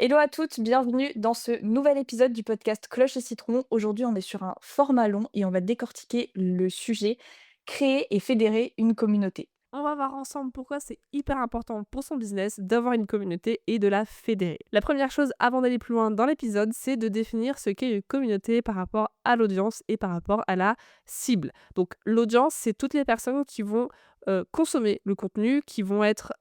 Hello à toutes, bienvenue dans ce nouvel épisode du podcast Cloche et Citron. Aujourd'hui, on est sur un format long et on va décortiquer le sujet créer et fédérer une communauté. On va voir ensemble pourquoi c'est hyper important pour son business d'avoir une communauté et de la fédérer. La première chose avant d'aller plus loin dans l'épisode, c'est de définir ce qu'est une communauté par rapport à l'audience et par rapport à la cible. Donc l'audience, c'est toutes les personnes qui vont consommer le contenu, qui vont être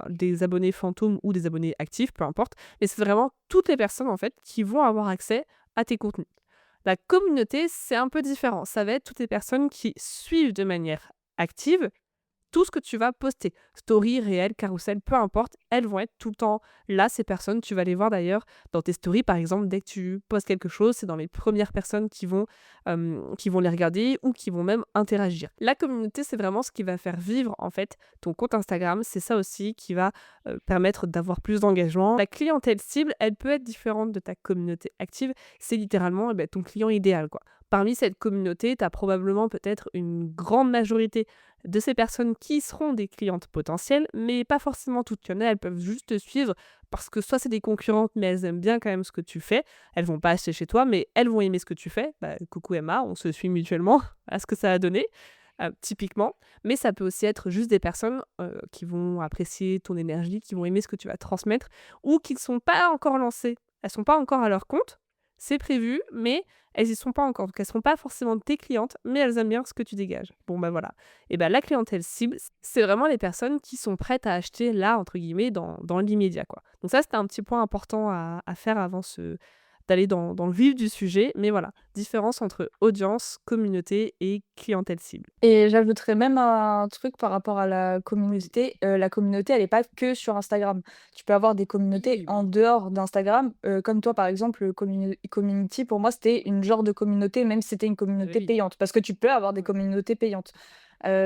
des abonnés fantômes ou des abonnés actifs, peu importe. Mais c'est vraiment toutes les personnes en fait qui vont avoir accès à tes contenus. La communauté, c'est un peu différent. Ça va être toutes les personnes qui suivent de manière active tout ce que tu vas poster, story, réel, carrousel, peu importe, elles vont être tout le temps là, ces personnes. Tu vas les voir d'ailleurs dans tes stories, par exemple, dès que tu postes quelque chose, c'est dans les premières personnes qui vont les regarder ou qui vont même interagir. La communauté, c'est vraiment ce qui va faire vivre en fait ton compte Instagram. C'est ça aussi qui va permettre d'avoir plus d'engagement. La clientèle cible, elle peut être différente de ta communauté active. C'est littéralement ton client idéal, quoi. Parmi cette communauté, tu as probablement peut-être une grande majorité de ces personnes qui seront des clientes potentielles, mais pas forcément toutes. Il y en a, elles peuvent juste te suivre parce que soit c'est des concurrentes, mais elles aiment bien quand même ce que tu fais. Elles vont pas acheter chez toi, mais elles vont aimer ce que tu fais. Bah, coucou Emma, on se suit mutuellement à ce que ça a donné, typiquement. Mais ça peut aussi être juste des personnes qui vont apprécier ton énergie, qui vont aimer ce que tu vas transmettre, ou qui ne sont pas encore lancées. Elles sont pas encore à leur compte. C'est prévu, mais elles y sont pas encore. Donc elles seront pas forcément tes clientes, mais elles aiment bien ce que tu dégages. Bon bah voilà. Et ben la clientèle cible, c'est vraiment les personnes qui sont prêtes à acheter là, entre guillemets, dans l'immédiat, quoi. Donc ça, c'était un petit point important à faire avant d'aller dans le vif du sujet. Mais voilà, différence entre audience, communauté et clientèle cible. Et j'ajouterais même un truc par rapport à la communauté. La communauté, elle n'est pas que sur Instagram. Tu peux avoir des communautés Oui, en oui. dehors d'Instagram. Comme toi, par exemple, le community, pour moi, c'était une genre de communauté, même si c'était une communauté Oui. payante. Parce que tu peux avoir des Mm. communautés payantes.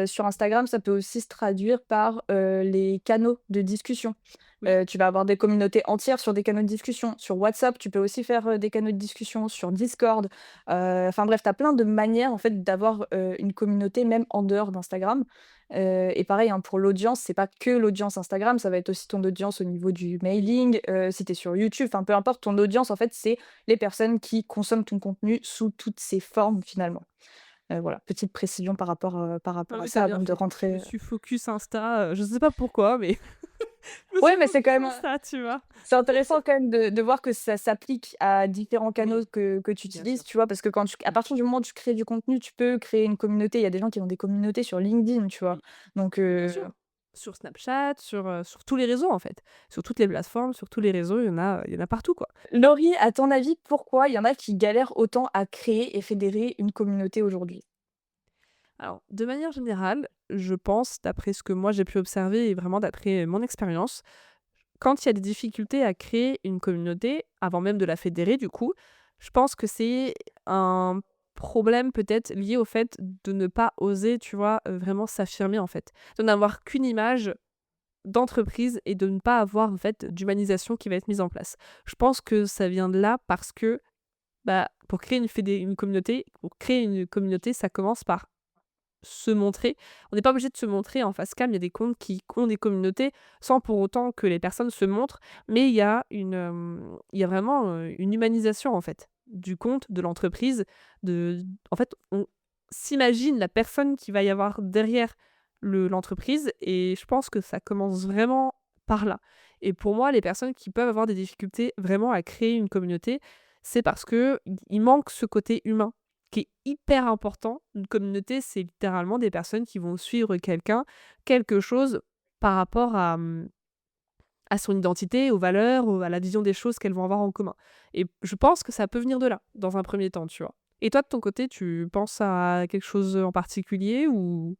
Sur Instagram, ça peut aussi se traduire par les canaux de discussion. Oui. Tu vas avoir des communautés entières sur des canaux de discussion. Sur WhatsApp, tu peux aussi faire des canaux de discussion. Sur Discord. Enfin bref, tu as plein de manières en fait d'avoir une communauté même en dehors d'Instagram. Et pareil, hein, pour l'audience, c'est pas que l'audience Instagram, ça va être aussi ton audience au niveau du mailing, si tu es sur YouTube, enfin peu importe, ton audience en fait, c'est les personnes qui consomment ton contenu sous toutes ses formes finalement. Voilà, petite précision par Non rapport à mais t'as ça bien avant de fait. Je me rentrer. suis focus Insta, je sais pas pourquoi, mais je me Ouais, suis mais c'est quand focus même, Insta, tu vois? c'est intéressant quand même de voir que ça s'applique à différents canaux Oui, que tu bien utilises, sûr. tu vois? Parce que quand tu à Mmh. partir du moment où tu crées du contenu, tu peux créer une communauté. Il y a des gens qui ont des communautés sur LinkedIn, tu vois? Oui. Donc Bien sûr. Sur Snapchat, sur tous les réseaux, en fait. Sur toutes les plateformes, sur tous les réseaux, il y en a partout, quoi. Laurie, à ton avis, pourquoi il y en a qui galèrent autant à créer et fédérer une communauté aujourd'hui? Alors, de manière générale, je pense, d'après ce que moi j'ai pu observer et vraiment d'après mon expérience, quand il y a des difficultés à créer une communauté, avant même de la fédérer du coup, je pense que c'est un problème peut-être lié au fait de ne pas oser, tu vois, vraiment s'affirmer, en fait. De n'avoir qu'une image d'entreprise et de ne pas avoir, en fait, d'humanisation qui va être mise en place. Je pense que ça vient de là parce que, bah, pour créer une communauté, ça commence par se montrer. On n'est pas obligé de se montrer en face cam. Il y a des comptes qui ont des communautés sans pour autant que les personnes se montrent, mais il y a vraiment, une humanisation en fait, du compte, de l'entreprise, en fait, on s'imagine la personne qui va y avoir derrière l'entreprise et je pense que ça commence vraiment par là et pour moi, les personnes qui peuvent avoir des difficultés vraiment à créer une communauté, c'est parce qu'il manque ce côté humain qui est hyper important. Une communauté, c'est littéralement des personnes qui vont suivre quelqu'un, quelque chose par rapport à son identité, aux valeurs, à la vision des choses qu'elles vont avoir en commun. Et je pense que ça peut venir de là, dans un premier temps, tu vois. Et toi, de ton côté, tu penses à quelque chose en particulier ou...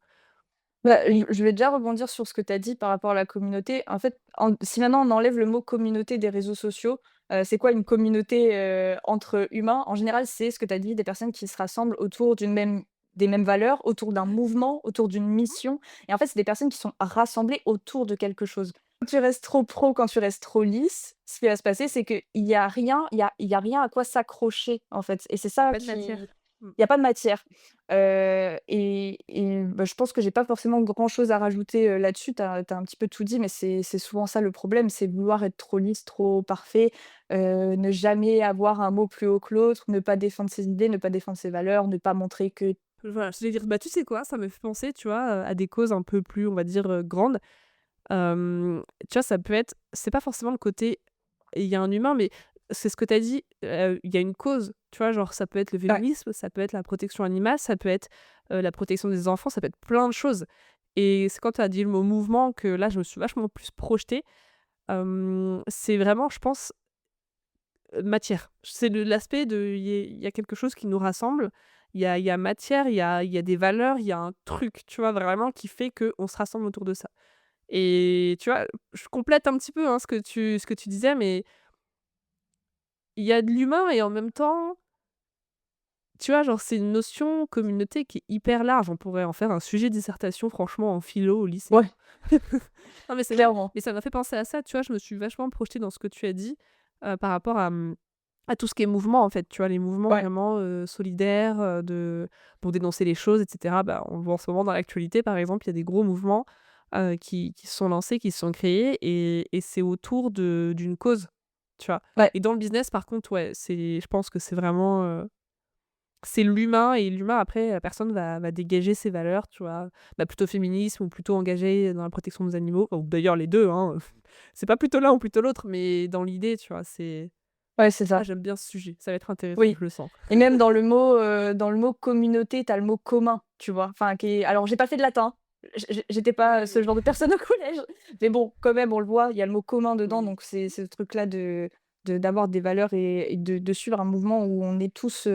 Bah, je vais déjà rebondir sur ce que tu as dit par rapport à la communauté. En fait, si maintenant on enlève le mot communauté des réseaux sociaux, c'est quoi une communauté entre humains? En général, c'est ce que tu as dit, des personnes qui se rassemblent autour des mêmes valeurs, autour d'un mouvement, autour d'une mission. Et en fait, c'est des personnes qui sont rassemblées autour de quelque chose. Quand tu restes trop pro, quand tu restes trop lisse, ce qui va se passer, c'est qu'il y a rien, il y a rien à quoi s'accrocher, en fait. Et c'est Il y a ça pas de qui, matière. Mmh. il y a pas de matière. Bah, je pense que j'ai pas forcément grand-chose à rajouter, là-dessus. Tu as un petit peu tout dit, mais c'est souvent ça le problème, c'est vouloir être trop lisse, trop parfait, ne jamais avoir un mot plus haut que l'autre, ne pas défendre ses idées, ne pas défendre ses valeurs, ne pas montrer que Voilà, je vais dire, bah, tu sais quoi? Ça me fait penser, tu vois, à des causes un peu plus, on va dire, grandes. Tu vois, ça peut être c'est pas forcément le côté il y a un humain, mais c'est ce que tu as dit, il y a une cause, tu vois? Genre, ça peut être le ouais, féminisme, ça peut être la protection animale, ça peut être, la protection des enfants, ça peut être plein de choses et c'est quand tu as dit le mot mouvement que là, je me suis vachement plus projetée. C'est vraiment, je pense, matière. C'est de l'aspect de il y a quelque chose qui nous rassemble, il y a matière, il y a des valeurs, il y a un truc, tu vois? Vraiment qui fait qu'on se rassemble autour de ça. Et tu vois, je complète un petit peu, hein, ce que tu disais, mais il y a de l'humain et en même temps, tu vois, genre, c'est une notion communauté qui est hyper large. On pourrait en faire un sujet de dissertation, franchement, en philo au lycée, ouais, hein. Non, mais c'est vrai. clairement. Mais ça m'a fait penser à ça, tu vois? Je me suis vachement projetée dans ce que tu as dit, par rapport à tout ce qui est mouvement, en fait, tu vois? Les mouvements Ouais, vraiment, solidaires, pour dénoncer les choses et cetera. Bah, on le voit en ce moment dans l'actualité, par exemple, il y a des gros mouvements, qui se sont lancés, qui se sont créés et c'est autour d'une cause, tu vois? ouais. Et dans le business, par contre, ouais, je pense que c'est vraiment, c'est l'humain et l'humain après la personne va dégager ses valeurs, tu vois? Bah, plutôt féminisme ou plutôt engagé dans la protection des animaux, ou d'ailleurs les 2 hein, c'est pas plutôt l'un ou plutôt l'autre, mais dans l'idée, tu vois? Ouais, c'est Ah, ça. j'aime bien ce sujet, ça va être intéressant, Oui je le sens. et même dans le mot communauté, tu as le mot commun, tu vois? Enfin qui est alors j'ai pas fait de latin, j'étais pas ce Oui, genre de personne au collège, mais bon, quand même, on le voit, il y a le mot commun dedans, oui, donc c'est ce truc-là d'avoir des valeurs et de suivre un mouvement où on est tous,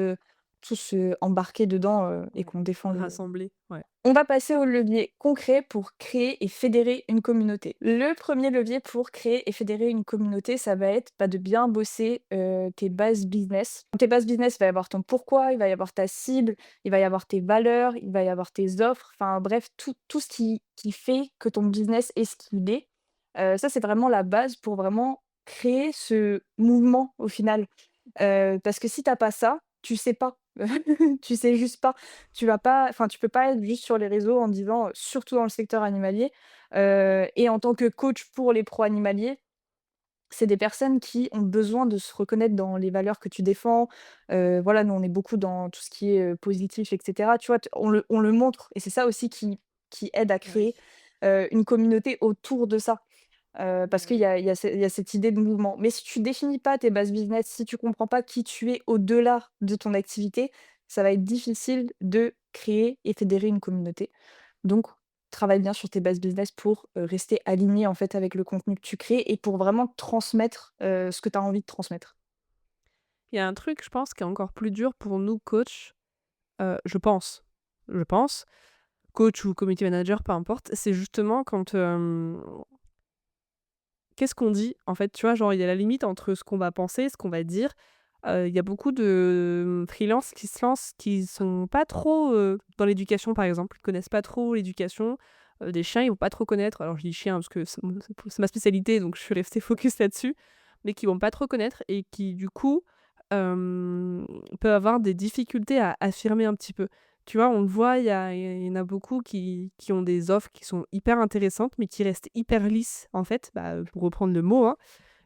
embarqués dedans, et ouais, qu'on défend le rassembler, ouais. on va passer au levier concret pour créer et fédérer une communauté. Le premier levier pour créer et fédérer une communauté, ça va être, bah, de bien bosser, tes bases business. Dans tes bases business, il va y avoir ton pourquoi, il va y avoir ta cible, il va y avoir tes valeurs, il va y avoir tes offres, enfin bref, tout ce qui fait que ton business est ce qu'il est. Ça, c'est vraiment la base pour vraiment créer ce mouvement au final. Parce que si tu as pas ça, tu sais pas. Tu sais juste pas. Tu vas pas enfin, tu peux pas être juste sur les réseaux en disant, surtout dans le secteur animalier, et en tant que coach pour les pros animaliers, c'est des personnes qui ont besoin de se reconnaître dans les valeurs que tu défends. Voilà, nous, on est beaucoup dans tout ce qui est, positif et cetera, tu vois? T on le montre et c'est ça aussi qui aide à Bah oui, créer, une communauté autour de ça. Parce bah qu'il oui. y a il y a ce il y a cette idée de mouvement. Mais si tu définis pas tes bases business, si tu comprends pas qui tu es au-delà de ton activité, ça va être difficile de créer et fédérer une communauté. Donc travaille bien sur tes bases business pour, rester aligné, en fait, avec le contenu que tu crées et pour vraiment transmettre, ce que tu as envie de transmettre. Il y a un truc, je pense, qui est encore plus dur pour nous coachs, je pense, coach ou community manager, peu importe, c'est justement quand, qu'est-ce qu'on dit, en fait? Tu vois, genre, il y a la limite entre ce qu'on va penser, ce qu'on va dire. Il y a beaucoup de, freelance qui se lancent, qui sont pas trop, dans l'éducation, par exemple. Ils connaissent pas trop l'éducation. Des chiens, ils vont pas trop connaître. Alors je dis chiens parce que c'est ma spécialité, donc je suis restée focus là-dessus. Mais qui vont pas trop connaître et qui, du coup, peuvent avoir des difficultés à affirmer un petit peu. Tu vois, on le voit, il y en a beaucoup qui ont des offres qui sont hyper intéressantes, mais qui restent hyper lisses, en fait, bah, pour reprendre le mot, hein.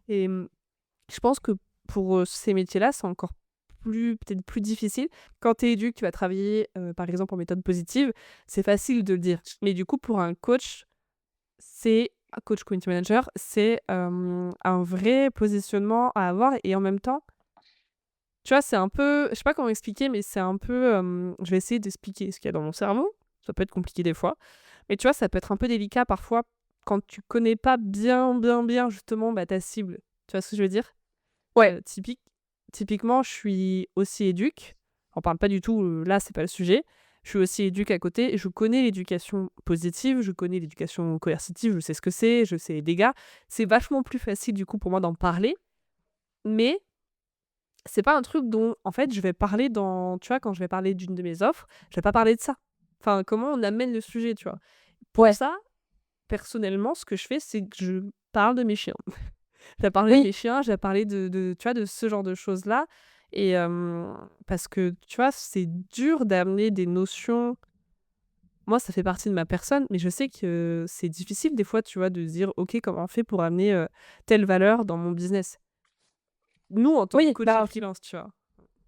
Et je pense que pour, ces métiers-là, c'est encore peut-être plus difficile. Quand tu es éduque, tu vas travailler, par exemple, en méthode positive, c'est facile de le dire. Mais du coup, pour un coach, c'est un coach community manager, c'est, un vrai positionnement à avoir et en même temps, tu vois, c'est un peu je sais pas comment expliquer, mais c'est un peu, je vais essayer d'expliquer ce qu'il y a dans mon cerveau. Ça peut être compliqué des fois, mais tu vois, ça peut être un peu délicat parfois quand tu connais pas bien, bien, bien justement, bah, ta cible. Tu vois ce que je veux dire? Ouais, Typiquement, je suis aussi éduque. On parle pas du tout, là, c'est pas le sujet. Je suis aussi éduque à côté. Je connais l'éducation positive, je connais l'éducation coercitive, je sais ce que c'est, je sais les dégâts. C'est vachement plus facile, du coup, pour moi d'en parler, mais c'est pas un truc dont, en fait, je vais parler dans tu vois, quand je vais parler d'une de mes offres, je vais pas parler de ça. Enfin, comment on amène le sujet, tu vois? Pour ouais, ça, personnellement, ce que je fais, c'est que je parle de mes chiens. Je vais parler de oui, mes chiens, je vais parler de tu vois, de ce genre de choses-là Et parce que, tu vois, c'est dur d'amener des notions. Moi, ça fait partie de ma personne, mais je sais que c'est difficile des fois, tu vois, de se dire: «OK, comment on fait pour amener, telle valeur dans mon business?» Nous, en tant que Oui, coach et bah, freelance, tu vois?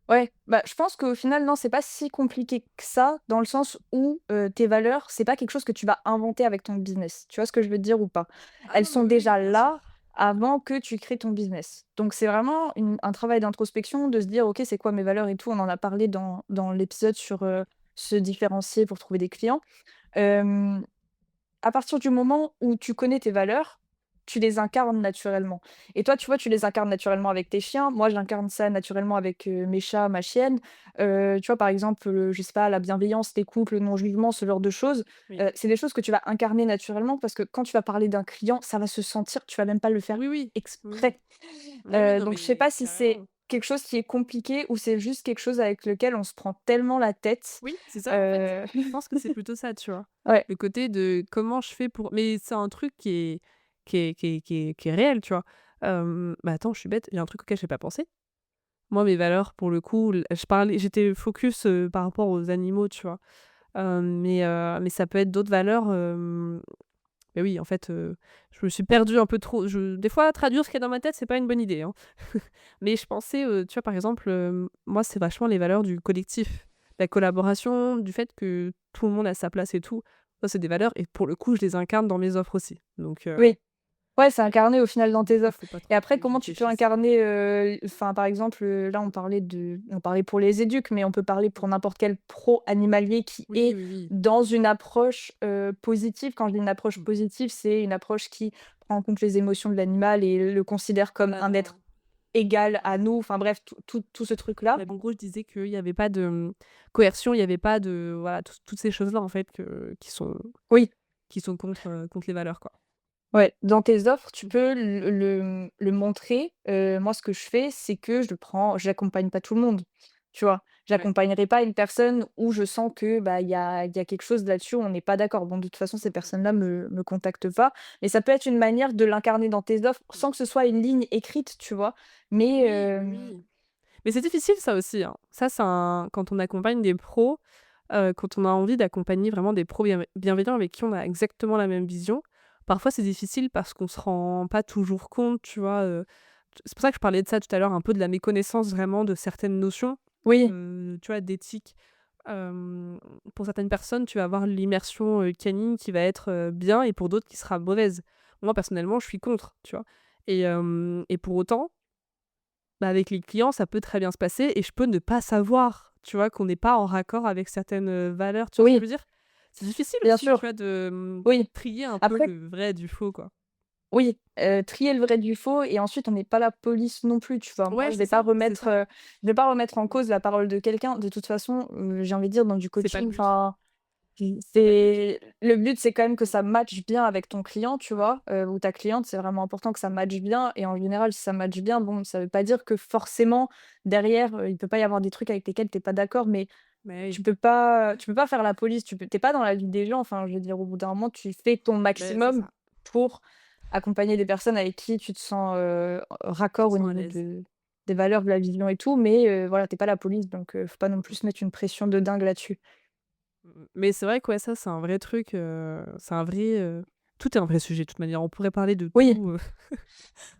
ouais, bah, je pense qu'au final, non, c'est pas si compliqué que ça, dans le sens où, tes valeurs, c'est pas quelque chose que tu vas inventer avec ton business. Tu vois ce que je veux dire ou pas? Ah Elles non, mais sont oui, oui, déjà bien sûr. là avant que tu crées ton business. Donc c'est vraiment un travail d'introspection de se dire: «OK, c'est quoi mes valeurs et tout?» On en a parlé dans l'épisode sur, se différencier pour trouver des clients. Hem À partir du moment où tu connais tes valeurs, tu les incarnes naturellement. Et toi, tu vois, tu les incarnes naturellement avec tes chiens. Moi, j'incarne ça naturellement avec, mes chats, ma chienne. Tu vois, par exemple, je sais pas, la bienveillance, l'écoute, le non-jugement, ce genre de choses, Oui. c'est des choses que tu vas incarner naturellement parce que quand tu vas parler d'un client, ça va se sentir, tu vas même pas le faire Oui, oui. Oui, oui. exprès. Oui, oui, non, Donc je sais pas mais si c'est carrément. quelque chose qui est compliqué ou c'est juste quelque chose avec lequel on se prend tellement la tête. Oui, c'est ça, en fait. Heu, Je pense que c'est plutôt ça, tu vois? ouais, Le côté de comment je fais pour mais c'est un truc qui est réel, tu vois? Bah, attends, je suis bête, il y a un truc auquel j'ai pas pensé. Moi, mes valeurs, pour le coup, j'étais focus, par rapport aux animaux, tu vois? Mais ça peut être d'autres valeurs, mais oui, en fait, je me suis perdue un peu trop. Des fois, traduire ce qu'il y a dans ma tête, c'est pas une bonne idée, hein. Mais je pensais, tu vois, par exemple, moi, c'est vachement les valeurs du collectif, la collaboration, du fait que tout le monde a sa place et tout. Ça, c'est des valeurs et pour le coup, je les incarne dans mes offres aussi. Donc oui. Ouais, c'est incarné au final dans du tes coup, offres. faut pas Et trop après, que je comment tu peux réfléchisse. incarner, enfin, par exemple, là, on parlait pour les éduques, mais on peut parler Mmh. pour n'importe quel pro animalier qui Oui, est oui, oui. dans une approche, positive. Quand je dis une approche Mmh. positive, c'est une approche qui prend en compte les émotions de l'animal et le considère comme Voilà, un être non. égal à Ouais. nous. Enfin bref, tout ce truc-là. Bah, en gros, je disais qu'il y avait pas de, coercion, il y avait pas de voilà, toutes ces choses-là, en fait, Oui. qui sont contre les valeurs, quoi. Ouais, dans tes offres, tu Mmh. peux le montrer. Moi, ce que je fais, c'est que j'accompagne pas tout le monde, tu vois? Ouais. J'accompagnerai pas une personne où je sens que, bah, il y a quelque chose là-dessus où on n'est pas d'accord. Bon, de toute façon, ces Mmh mh. personnes-là me contactent pas, mais ça peut être une manière de l'incarner dans tes offres Mmh. sans que ce soit une ligne écrite, tu vois? Mais, Oui, oui, oui. Mais c'est difficile ça aussi, hein. Ça, c'est un quand on accompagne des pros, quand on a envie d'accompagner vraiment des pros bienveillants avec qui on a exactement la même vision, parfois c'est difficile parce qu'on se rend pas toujours compte, tu vois? C'est pour ça que je parlais de ça tout à l'heure, un peu de la méconnaissance vraiment de certaines notions, oui, tu vois, d'éthique. Pour certaines personnes, tu vas avoir l'immersion, canine qui va être, bien et pour d'autres qui sera mauvaise. Moi personnellement, je suis contre, tu vois? Et pour autant, bah, avec les clients, ça peut très bien se passer et je peux ne pas savoir, tu vois, qu'on n'est pas en raccord avec certaines, valeurs. Tu vois ce que je oui, veux dire? C'est difficile bien aussi, tu sûr, vois, de, oui. trier un peu Après le vrai du faux, quoi. oui, trier le vrai du faux et ensuite on n'est pas la police non plus, tu vois? Moi, Ouais, c'est ça, c'est ça. je vais pas remettre en Mmh. cause la parole de quelqu'un. De toute façon, j'ai envie de dire dans du C'est pas le coaching, but. enfin, C'est pas le but. c'est le but, c'est quand même que Mmh. ça matche bien avec ton client, tu Ouais. vois? Ou ta cliente, c'est vraiment important que ça matche bien et en général, si ça matche bien, bon, ça veut pas dire que forcément derrière, il peut pas y avoir des trucs avec lesquels tu es pas d'accord, mais Mais oui. tu peux pas faire la police, tu es pas dans la vie des gens, enfin, je veux dire, au bout d'un moment, tu fais ton Beh, c'est maximum ça. pour accompagner des personnes avec qui tu te sens, Tu raccord te au sens à niveau l'aise. des valeurs, de la vision et tout, mais voilà, tu es pas la police, donc faut pas non Mmh plus mh. se mettre une pression de dingue là-dessus. Mais c'est vrai que ouais, ça, c'est un vrai truc, c'est un vrai, tout est un vrai sujet de toute manière. On pourrait parler de Oui, tout,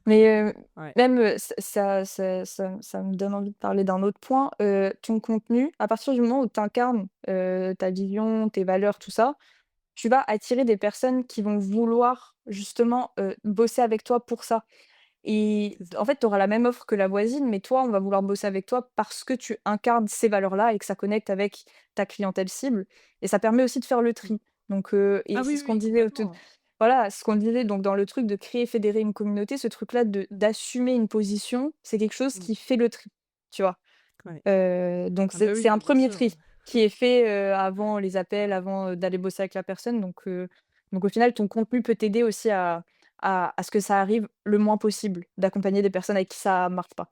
mais ouais. même, ça me donne envie de parler d'un autre point, ton contenu, à partir du moment où tu incarnes, ta vision, tes valeurs, tout ça, tu vas attirer des personnes qui vont vouloir justement, bosser avec toi pour ça. Et C'est ça. en fait, tu auras la même offre que la voisine, mais toi, on va vouloir bosser avec toi parce que tu incarnes ces valeurs-là et que ça connecte avec ta clientèle cible et ça permet aussi de faire le Mmh. tri. Donc Ah et c'est oui, ce qu'on oui, disait au tout complètement. voilà, ce qu'on disait donc dans le truc de créer, fédérer une communauté, ce truc-là de d'assumer une position, c'est quelque chose Mmh. qui fait le tri, tu vois? Ouais. Donc Ah bah, c'est oui, un bah, bien premier sûr. tri qui est fait, avant les appels, avant, d'aller bosser avec la personne donc au final, ton contenu peut t'aider aussi à ce que ça arrive le moins possible, d'accompagner des personnes avec qui ça marche pas.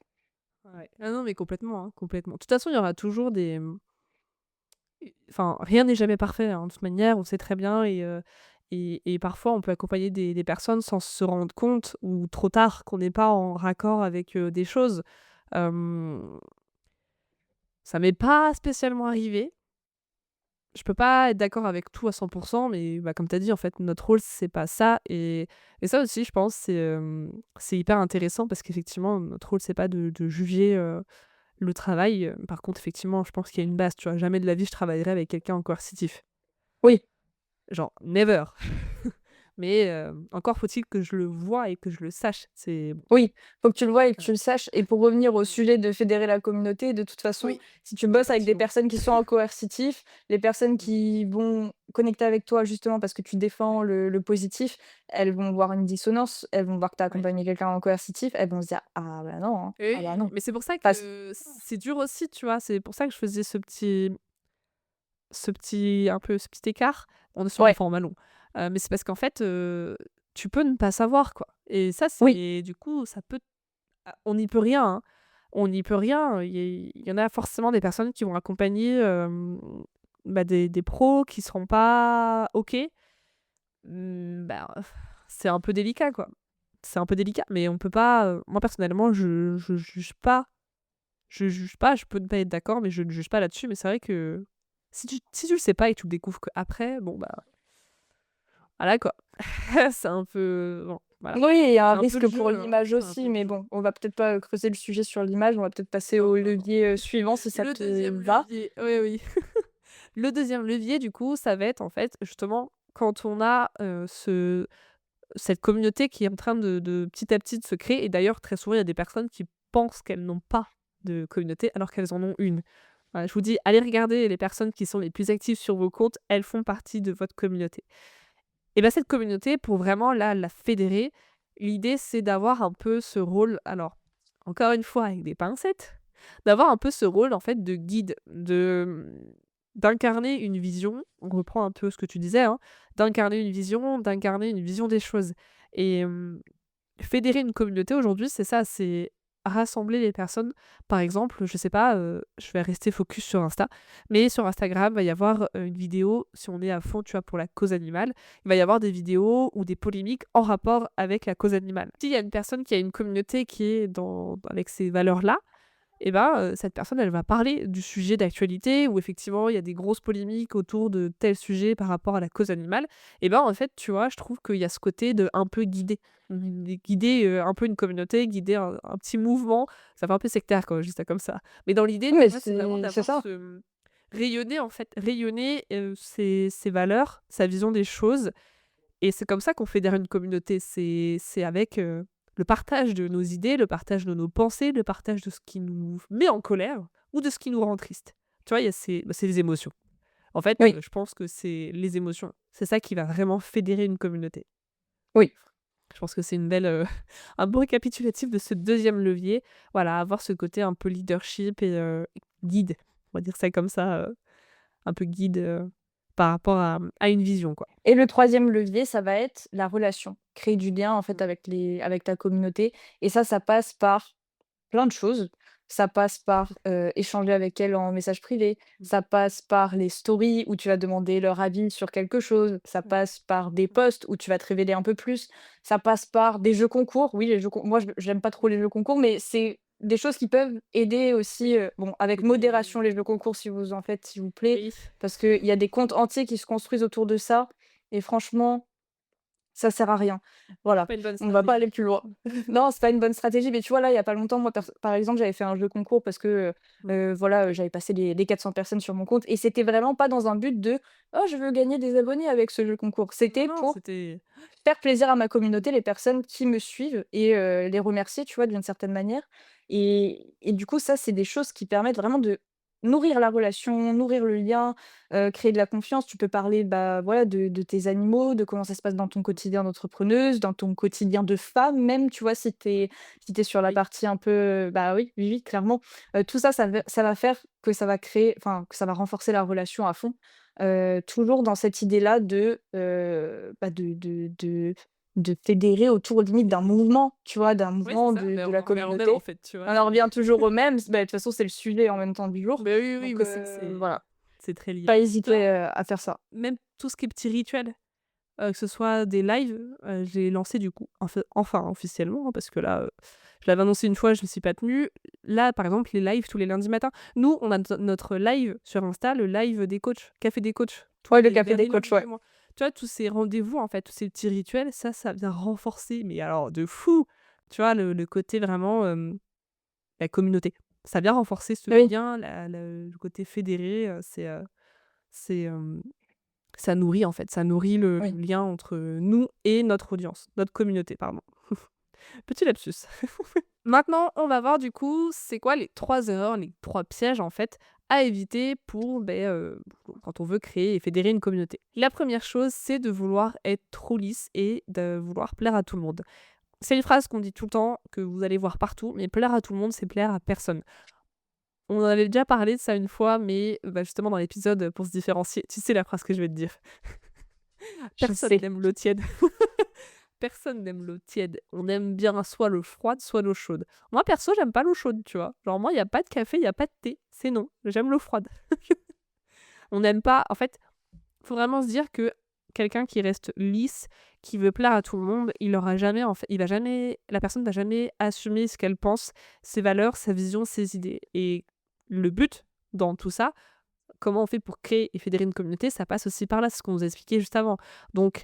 Ouais. Ah non, mais complètement, hein, complètement. De toute façon, il y aura toujours enfin, rien n'est jamais parfait, hein, de toute manière, on sait très bien et parfois on peut accompagner des personnes sans se rendre compte ou trop tard qu'on n'est pas en raccord avec, des choses. Hem Ça m'est pas spécialement arrivé. Je peux pas être d'accord avec tout à 100%, mais bah, comme tu as dit, en fait, notre rôle, c'est pas ça. Et ça aussi, je pense, c'est hyper intéressant parce qu'effectivement, notre rôle, c'est pas de juger le travail. Par contre, effectivement, je pense qu'il y a une base. Tu vois, jamais de la vie, je travaillerai avec quelqu'un en coercitif. Oui. Genre, never. Mais encore faut-il que je le vois et que je le sache. C'est bon. Oui, faut que tu le vois et que euh, tu le saches. Et pour revenir au mm. sujet de fédérer la communauté, de toute façon, Oui, si tu bosses avec des effectivement. personnes qui sont en coercitif, les personnes Mm. qui vont connecter avec toi justement parce que tu défends le positif, elles vont voir une dissonance, elles vont voir que tu as Ouais. accompagné quelqu'un en coercitif, elles vont se dire: «Ah bah non, hein, ah bah Oui, non». mais c'est pour ça Parce que c'est dur aussi, tu vois. C'est pour ça que je faisais ce petit écart. On est sur un ouais, format long. Mais c'est parce qu'en fait, tu peux ne pas savoir, quoi. Et ça, oui, c'est du coup, ça peut on n'y peut rien, hein. On n'y peut rien. Il y en a forcément des personnes qui vont accompagner, bah, des pros qui seront pas OK. Bah, c'est un peu délicat, quoi. C'est un peu délicat, mais on peut pas, moi personnellement, je juge pas. Je juge pas, je peux ne pas être d'accord, mais je ne juge pas là-dessus. Mais c'est vrai que si tu le sais pas et que tu le découvres qu'après, bon, bah, voilà, quoi. C'est un peu bon, voilà. oui, il y a un C'est un peu le risque pour jeu, hein, l'image c'est un aussi, peu le mais jeu. bon, on va peut-être pas, creuser le sujet sur l'image, on va peut-être passer Non, au non, non. levier, suivant si ça Le te deuxième va. levier, oui, oui. Le deuxième levier, du coup, ça va être, en fait, justement, quand on a, cette communauté qui est en train de petit à petit de se créer. Et d'ailleurs, très souvent, il y a des personnes qui pensent qu'elles n'ont pas de communauté alors qu'elles en ont une. Voilà, je vous dis, allez regarder les personnes qui sont les plus actives sur vos comptes, elles font partie de votre communauté. Et bien cette communauté, pour vraiment la fédérer, l'idée c'est d'avoir un peu ce rôle, alors encore une fois avec des pincettes, d'avoir un peu ce rôle en fait de guide, d'incarner une vision. On reprend un peu ce que tu disais, hein, d'incarner une vision des choses. Et fédérer une communauté aujourd'hui, c'est ça, c'est rassembler les personnes. Par exemple, je sais pas, je vais rester focus sur Insta, mais sur Instagram, il va y avoir, une vidéo, si on est à fond, tu vois, pour la cause animale, il va y avoir des vidéos ou des polémiques en rapport avec la cause animale. S'il y a une personne qui a une communauté qui est avec ces valeurs-là, et ben, cette personne, elle va parler du sujet d'actualité où effectivement il y a des grosses polémiques autour de tel sujet par rapport à la cause animale. Et ben, en fait, tu vois, je trouve qu'il y a ce côté de un peu guider. Guider, un peu une communauté, guider un petit mouvement. Ça fait un peu sectaire quand je dis ça comme ça. Mais dans l'idée, tu Mais vois, c'est vraiment c'est d'avoir ça. rayonner en fait, rayonner, ses valeurs, sa vision des choses. Et c'est comme ça qu'on fédère une communauté. C'est avec, le partage de nos idées, le partage de nos pensées, le partage de ce qui nous met en colère ou de ce qui nous rend triste. Tu vois, il y a c'est les émotions. En fait, Oui, je pense que c'est les émotions. C'est ça qui va vraiment fédérer une communauté. oui. Je pense que c'est une belle, un bon récapitulatif de ce deuxième levier. Voilà, avoir ce côté un peu leadership et guide. On va dire ça comme ça, un peu guide, par rapport à une vision, quoi. Et le troisième levier, ça va être la relation. Créer du lien, en fait, Mmh. avec ta communauté et ça passe par plein de choses. Ça passe par, échanger avec elle en message privé. Mmh. Ça passe par les stories où tu vas demander leur avis sur quelque chose. Ça Ouais. passe par des posts où tu vas te révéler un peu plus. Ça passe par des jeux concours. Oui, les jeux con moi, je j'aime pas trop les jeux concours, mais c'est des choses qui peuvent aider aussi, Oui, bon, avec c'est des modération les jeux concours si vous en faites, s'il vous plaît, oui, parce qu'il y a des comptes entiers qui se construisent autour de ça et franchement ça sert à rien. Voilà, pas une bonne on va pas stratégie. aller plus loin. Non, c'est pas une bonne stratégie, mais tu vois, là, il y a pas longtemps, moi, par exemple, j'avais fait un jeu concours parce que, Mmh. voilà, j'avais passé les 400 personnes sur mon compte et c'était vraiment pas dans un but de: «Oh, je veux gagner des abonnés avec ce jeu concours». Non, C'était non, pour c'était faire plaisir à ma communauté, les personnes qui me suivent et les remercier, tu vois, d'une certaine manière et du coup, ça, c'est des choses qui permettent vraiment de nourrir la relation, nourrir le lien, créer de la confiance. Tu peux parler, bah, voilà, de tes animaux, de comment ça se passe dans ton quotidien d'entrepreneuse, dans ton quotidien de femme même, tu vois, si tu es sur la oui, partie un peu, bah, oui, oui, oui, clairement. Tout ça, ça va faire que ça va créer enfin, que ça va renforcer la relation à fond. Toujours dans cette idée-là de, bah, de fédérer autour limite d'un fédérer. mouvement, tu vois? D'un Ouais, c'est mouvement ça, de mais la on revient au même, en communauté. fait, tu vois? On en C'est revient toujours au même, bah, de toute façon, c'est le sujet en même temps du jour. mais oui, oui, Donc mais c'est voilà, c'est très lié. pas Tu vois? hésiter, à faire ça. Même tout ce qui est petits rituels, que ce soit des lives, j'ai lancé du coup enfin officiellement, hein, parce que là, Je l'avais annoncé une fois, je ne me suis pas tenue. Là, par exemple, les lives tous les lundis matins. Nous, on a notre live sur Insta, le live des coachs, café des coachs, tous Ouais, le les café des derniers coachs, lundis du ouais. mois. Tu vois, tous ces rendez-vous, en fait, tous ces petits rituels, ça vient renforcer, mais alors de fou! Tu vois, le côté vraiment, la communauté. Ça vient renforcer ce Oui, lien, le côté fédéré, c'est, ça nourrit, en fait, ça nourrit le oui. lien entre nous et notre audience, notre communauté, pardon. Petit lapsus. Maintenant, on va voir du coup, c'est quoi les 3 erreurs, les 3 pièges en fait à éviter pour, quand on veut créer et fédérer une communauté. La première chose, c'est de vouloir être trop lisse et de vouloir plaire à tout le monde. C'est une phrase qu'on dit tout le temps, que vous allez voir partout, mais plaire à tout le monde, c'est plaire à personne. On en avait déjà parlé de ça une fois, mais justement dans l'épisode pour se différencier, tu sais la phrase que je vais te dire. Je Personne sais. n'aime l'eau tiède. Personne n'aime l'eau tiède. On aime bien soit l'eau froide, soit l'eau chaude. Moi, perso, j'aime pas l'eau chaude, tu vois. Genre, moi, il y a pas de café, il y a pas de thé. C'est non. J'aime l'eau froide. On n'aime pas. En fait, faut vraiment se dire que quelqu'un qui reste lisse, qui veut plaire à tout le monde, il aura jamais, en fait, il va jamais, la personne va jamais assumer ce qu'elle pense, ses valeurs, sa vision, ses idées. Et le but dans tout ça, comment on fait pour créer et fédérer une communauté, ça passe aussi par là, c'est ce qu'on vous a expliqué juste avant. Donc,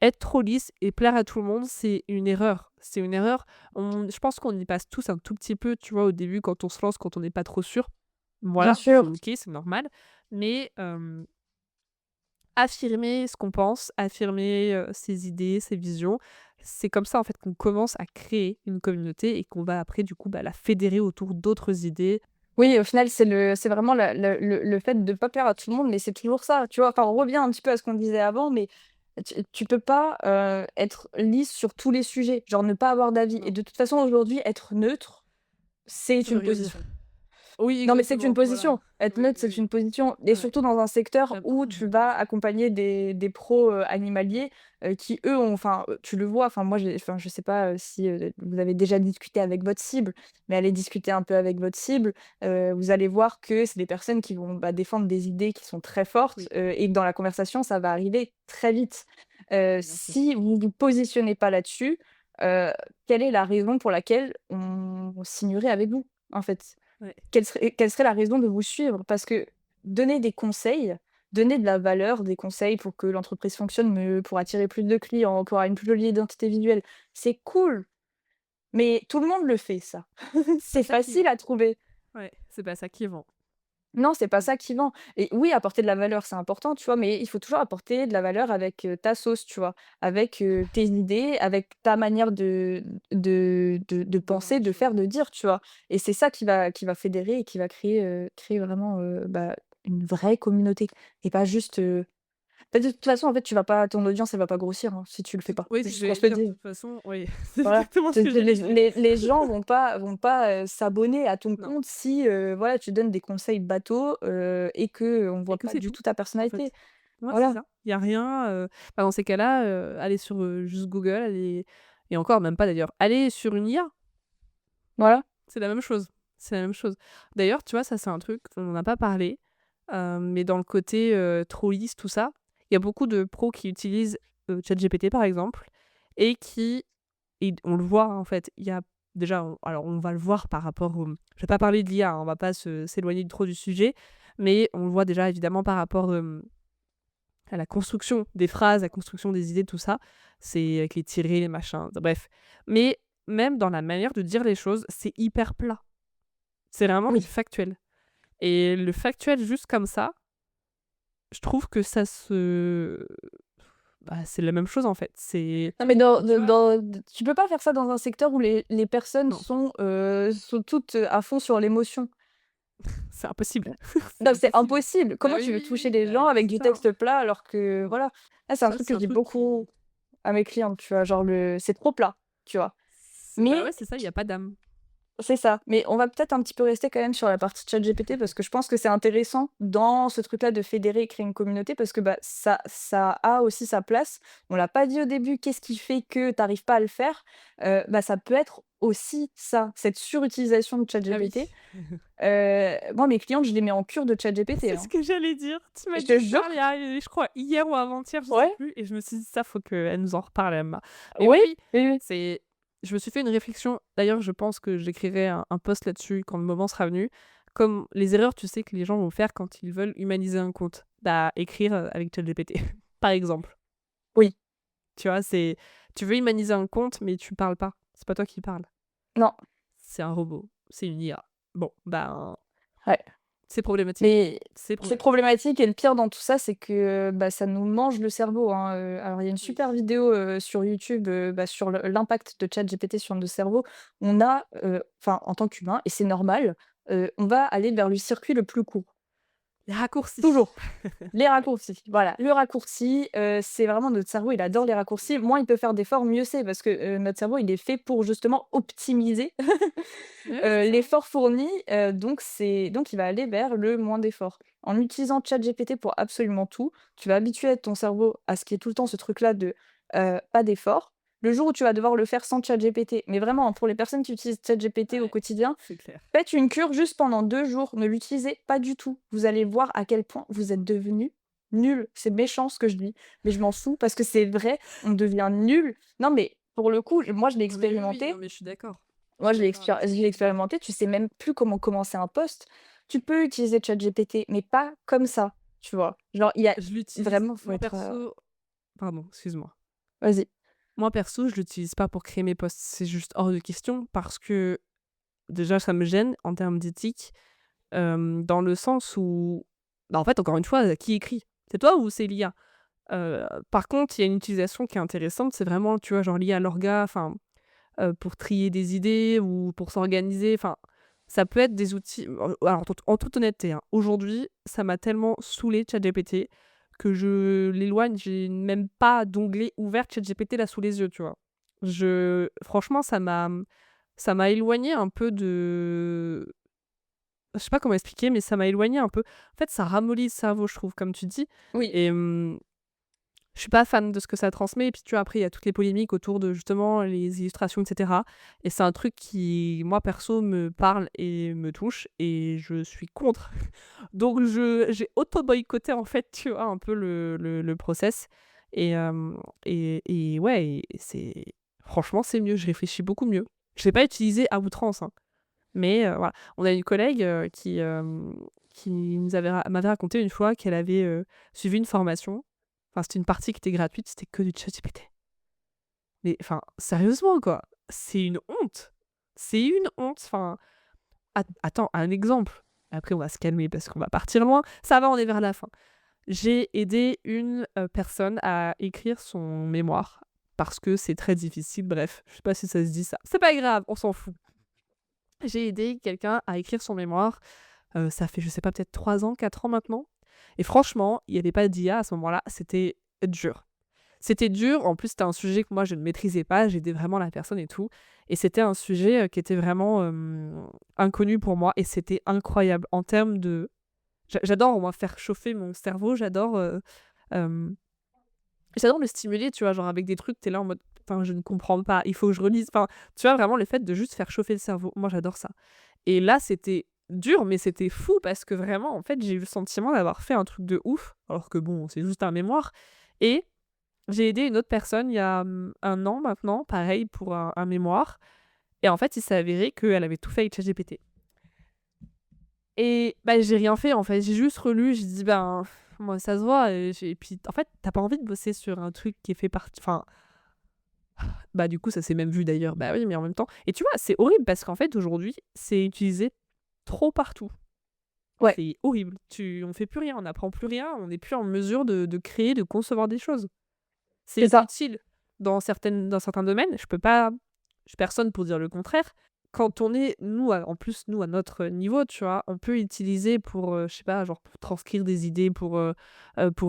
être trop lisse et plaire à tout le monde, c'est une erreur. C'est une erreur. Je pense qu'on y passe tous un tout petit peu, tu vois, au début, quand on se lance, quand on n'est pas trop sûr. Bien Voilà, c'est sûr. OK, c'est normal. Mais affirmer ce qu'on pense, affirmer ses idées, ses visions, c'est comme ça, en fait, qu'on commence à créer une communauté et qu'on va après, du coup, la fédérer autour d'autres idées. Oui, au final, c'est vraiment le fait de pas plaire à tout le monde, mais c'est toujours ça, tu vois? Enfin, on revient un petit peu à ce qu'on disait avant, mais tu peux pas, être lisse sur tous les sujets, genre ne pas avoir d'avis et Non, de toute façon, aujourd'hui, être neutre, c'est ça veut une rien dire. position. Oui, Non, mais c'est une exactement, voilà. position. Être Oui, neutre, oui, c'est oui. une position et Ouais. surtout dans un secteur J'aime où tu vas accompagner des pros, animaliers, qui eux ont enfin, tu le vois, enfin moi j'ai enfin je sais pas, si, vous avez déjà discuté avec votre cible, mais allez discuter un peu avec votre cible, vous allez voir que c'est des personnes qui vont, défendre des idées qui sont très fortes, oui, et que dans la conversation, ça va arriver très vite. bien sûr. Si vous vous positionnez pas là-dessus, heu, quelle est la raison pour laquelle on signerait avec vous, en fait? Ouais. Quelle serait la raison de vous suivre? Parce que donner des conseils, donner de la valeur, des conseils pour que l'entreprise fonctionne mieux, pour attirer plus de clients, pour avoir une plus jolie identité visuelle, c'est cool, mais tout le monde le fait ça. C'est pas C'est ça qui facile vend. à trouver. Ouais, c'est pas ça qui vend. Non, c'est pas ça qui vend et oui, apporter de la valeur, c'est important, tu vois? Mais il faut toujours apporter de la valeur avec, ta sauce, tu vois? Avec, tes idées, avec ta manière de De voir penser, les de choses. faire, de dire, tu vois? Et c'est ça qui va fédérer et qui va créer vraiment, une vraie communauté et pas juste, de toute façon, en fait, tu vas pas ton audience, elle va pas grossir, hein, si tu le fais pas. Oui, c'est ce que Juste qu'on j'allais se le dire, de dise. toute façon, oui, c'est Voilà, exactement ce tu que tu les j'allais dire. les gens vont pas, s'abonner à ton Non, compte si, voilà, tu donnes des conseils bateaux, et qu'on et voit que pas c'est du tout, tout ta en personnalité. fait. Ouais, c'est Voilà, ça. Il y a rien, dans ces cas-là, allez sur, juste Google, allez et encore même pas d'ailleurs, allez sur une IA, voilà. c'est la même chose, c'est la même chose. D'ailleurs, tu vois, ça, c'est un truc, on en a pas parlé, mais dans le côté, trop lisse, tout ça, il y a beaucoup de pros qui utilisent, ChatGPT, par exemple, et qui et on le voit, hein, en fait, il y a déjà, on va le voir par rapport au je vais pas parler de l'IA, hein, on va pas s'éloigner trop du sujet, mais on le voit déjà évidemment par rapport, à la construction des phrases, la construction des idées, tout ça. C'est avec les tirés, les machins, bref. Mais même dans la manière de dire les choses, c'est hyper plat. C'est vraiment du Oui. factuel. Et le factuel juste comme ça, je trouve que ça se c'est la même chose, en fait. C'est Non, mais dans tu de vois? dans d tu peux pas faire ça dans un secteur où les personnes Non, sont toutes, à fond sur l'émotion. c'est impossible. C'est Non, c'est impossible. impossible. Bah Comment oui, tu veux oui, toucher oui, les gens avec c'est du ça, hein. texte plat alors que Non. voilà. Ça, c'est un Ça, truc que c'est je un dis truc beaucoup qui à mes clientes, tu vois? Genre c'est trop plat, tu vois? ouais, Mais c'est ça, il y a pas d'âme. c'est ça, mais on va peut-être un petit peu rester quand même sur la partie ChatGPT parce que je pense que c'est intéressant dans ce truc-là de fédérer et créer une communauté parce que, ça a aussi sa place. On l'a pas dit au début, qu'est-ce qui fait que tu arrives pas à le faire? Ça peut être aussi ça, cette surutilisation de Ah oui. ChatGPT. Moi, mes clientes, je les mets en cure de ChatGPT, C'est ce hein. que j'allais dire. Tu m'as Je te dit ça jure. je crois hier ou avant-hier, je sais Ouais, plus et je me suis dit: «Ça, faut qu'elle nous en reparle, Emma». Mais oui, oui, oui, oui, oui. c'est je me suis fait une réflexion. D'ailleurs, je pense que j'écrirai un post là-dessus quand le moment sera venu. Comme les erreurs, tu sais, que les gens vont faire quand ils veulent humaniser un compte. Bah, écrire, avec ChatGPT, par exemple. Oui, Tu vois, c'est tu veux humaniser un compte, mais tu parles pas. C'est pas toi qui parles. non, C'est un robot, c'est une IA. Bon, ben, ouais. c'est problématique. Mais C'est c'est problématique. problématique et le pire dans tout ça, c'est que, bah, ça nous mange le cerveau, hein, alors il y a une Oui. super vidéo, sur YouTube, bah, sur l'impact de ChatGPT sur nos cerveaux. On a, enfin, en tant qu'humain et c'est normal, on va aller vers le circuit le plus court. Les raccourcis. Toujours. Les raccourcis, voilà. Le raccourci, c'est vraiment notre cerveau, il adore les raccourcis. Moins il peut faire d'efforts, mieux c'est parce que, notre cerveau, il est fait pour justement optimiser, Ouais, c'est ça. l'effort fourni, donc il va aller vers le moins d'efforts. En utilisant ChatGPT pour absolument tout, tu vas habituer ton cerveau à ce qu'il y ait tout le temps ce truc-là de, pas d'effort. Le jour où tu vas devoir le faire sans ChatGPT, mais vraiment, pour les personnes qui utilisent ChatGPT au Ouais, quotidien, c'est clair. faites une cure juste pendant 2 jours, ne l'utilisez pas du tout. Vous allez voir à quel point vous êtes devenus nuls. C'est méchant ce que je dis, mais je m'en fous parce que c'est vrai, on devient nul. Non, mais pour le coup, moi je l'ai Non mais oui, oui, non expérimenté. mais je suis d'accord. Je Moi suis d'accord avec je toi. l'ai expérimenté, tu sais même plus comment commencer un post. Tu peux utiliser ChatGPT, mais pas comme ça, tu vois? Genre il y a Je l'utilise vraiment faut moi être, perso pardon, excuse-moi. vas-y. Moi perso, je l'utilise pas pour créer mes posts, c'est juste hors de question parce que déjà ça me gêne en termes d'éthique, dans le sens où, bah, en fait, encore une fois, qui écrit? C'est toi ou c'est l'IA? Par contre, il y a une utilisation qui est intéressante, c'est vraiment, tu vois, genre lié à l'orga, enfin, pour trier des idées ou pour s'organiser, enfin, ça peut être des outils alors en toute honnêteté, hein, aujourd'hui, ça m'a tellement saoulé ChatGPT que je l'éloigne, j'ai même pas d'onglet ouvert ChatGPT là sous les yeux, tu vois? Franchement, ça m'a éloigné un peu de je sais pas comment expliquer, mais ça m'a éloigné un peu. En fait, ça ramollit le cerveau, je trouve, comme tu dis Oui, et je suis pas fan de ce que ça transmet et puis, tu vois, après, il y a toutes les polémiques autour de, justement, les illustrations et cetera et c'est un truc qui, moi, perso, me parle et me touche et je suis contre. Donc j'ai auto-boycotté, en fait, tu vois, un peu le process et et ouais et c'est franchement, c'est mieux. Je réfléchis beaucoup mieux. Je l'ai pas utilisé à outrance, hein, mais voilà. On a une collègue, qui m'avait raconté une fois qu'elle avait, suivi une formation. Enfin, c'était une partie qui était gratuite, c'était que du ChatGPT. Mais enfin, sérieusement, quoi, c'est une honte! C'est une honte, enfin, attends, un exemple. Après, on va se calmer parce qu'on va partir loin. Ça va, on est vers la fin. J'ai aidé une, personne à écrire son mémoire parce que c'est très difficile, bref, je sais pas si ça se dit ça. C'est pas grave, on s'en fout. J'ai aidé quelqu'un à écrire son mémoire, ça fait, je sais pas, peut-être 3 ans, 4 ans maintenant et franchement, il y avait pas d'IA à ce moment-là, c'était dur. C'était dur, en plus, c'était un sujet que moi je ne maîtrisais pas, j'aidais vraiment la personne et tout et c'était un sujet, qui était vraiment, inconnu pour moi et c'était incroyable en termes de j'adore moi faire chauffer mon cerveau, hem, j'adore le stimuler, tu vois? Genre avec des trucs, tu es là en mode: «Enfin, je ne comprends pas, il faut que je relise». Enfin, tu vois? Vraiment le fait de juste faire chauffer le cerveau, moi j'adore ça et là, c'était dur, mais c'était fou parce que vraiment, en fait, j'ai eu le sentiment d'avoir fait un truc de ouf, alors que bon, c'est juste un mémoire et j'ai aidé une autre personne il y a, 1 an maintenant, pareil pour un mémoire et en fait, il s'est avéré qu'elle avait tout fait avec ChatGPT et bah, j'ai rien fait, en fait. J'ai juste relu, j'ai dit: «Ben, moi, ça se voit» et puis, en fait, tu as pas envie de bosser sur un truc qui est fait par enfin, bah, du coup, ça s'est même vu d'ailleurs. Bah, oui, mais en même temps et tu vois, c'est horrible parce qu'en fait, aujourd'hui, c'est utilisé trop partout. ouais, C'est horrible. On fait plus rien, on n'apprend plus rien, on n'est plus en mesure de créer, de concevoir des choses. c'est C'est ça. utile dans certains domaines, je suis personne pour dire le contraire. Quand on est nous, à en plus, nous, à notre niveau, tu vois, on peut utiliser pour, je sais pas, genre pour transcrire des idées, pour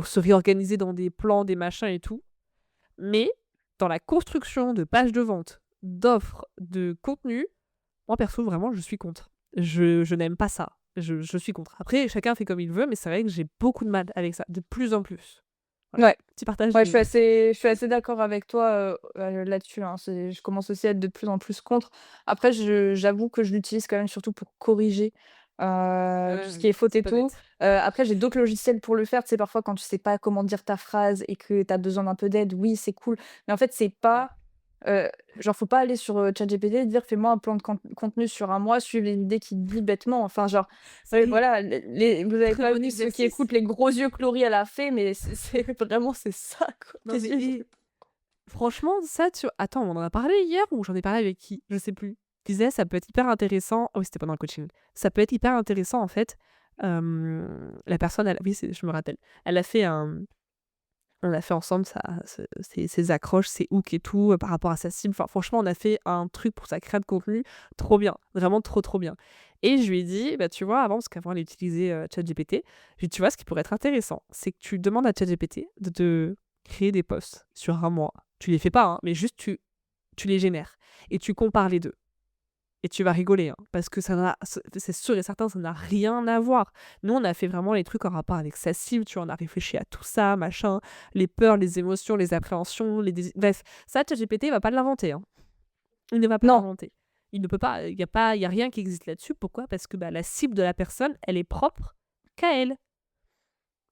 se réorganiser dans des plans, des machins et tout. Mais dans la construction de pages de vente, d'offres, de contenu, moi perso, vraiment, je suis contre. Je n'aime pas ça. Je suis contre. Après, chacun fait comme il veut, mais c'est vrai que j'ai beaucoup de mal avec ça, de plus en plus. Voilà. Ouais. Petit partage Ouais, de je suis assez d'accord avec toi, là-dessus, hein. Je commence aussi à être de plus en plus contre. Après, j'avoue que je l'utilise quand même surtout pour corriger, tout ce ouais, qui est faute c'est et pas tout. bête. Après, j'ai d'autres logiciels pour le faire. Tu sais, parfois, quand tu sais pas comment dire ta phrase et que tu as besoin d'un peu d'aide, oui, c'est cool. Mais en fait, c'est Ouais. pas Heu, genre faut pas aller sur, ChatGPT et dire: «Fais-moi un plan de contenu sur un mois, suivre les idées qu'il te dit bêtement». Enfin genre, C'est voilà, les vous avez très pas bon vu ceux qui exercice. écoutent les gros yeux que Laurie elle a fait, mais c'est vraiment c'est ça quoi, Non tes mais yeux. franchement, ça, tu attends, on en a parlé hier ou j'en ai parlé avec qui? Je sais plus. Je disais ça peut être hyper intéressant oui, c'était pendant le coaching. Ça peut être hyper intéressant en fait, la personne elle oui, c'est je me rappelle. Elle a fait un on a fait ensemble ses accroches, ses hooks et tout, par rapport à sa cible. Enfin, franchement, on a fait un truc pour sa créa de contenu trop bien, vraiment trop, trop bien. Et je lui ai dit: «Bah, tu vois, avant» parce qu'avant elle utilisait, ChatGPT, je lui ai dit: «Tu vois, ce qui pourrait être intéressant, c'est que tu demandes à ChatGPT de te créer des posts sur un mois». Tu les fais pas, hein, mais juste tu les génères et tu compares les 2. Et tu vas rigoler, hein, parce que ça n'a c'est sûr et certain, ça n'a rien à voir. Nous, on a fait vraiment les trucs en rapport avec sa cible, tu vois? On a réfléchi à tout ça, machin, les peurs, les émotions, les appréhensions, les bref, ça, ChatGPT, il va pas l'inventer, hein. Il ne va pas Non, l'inventer. Il ne peut pas, il y a rien qui existe là-dessus. Pourquoi? Parce que, bah, la cible de la personne, elle est propre qu'à elle.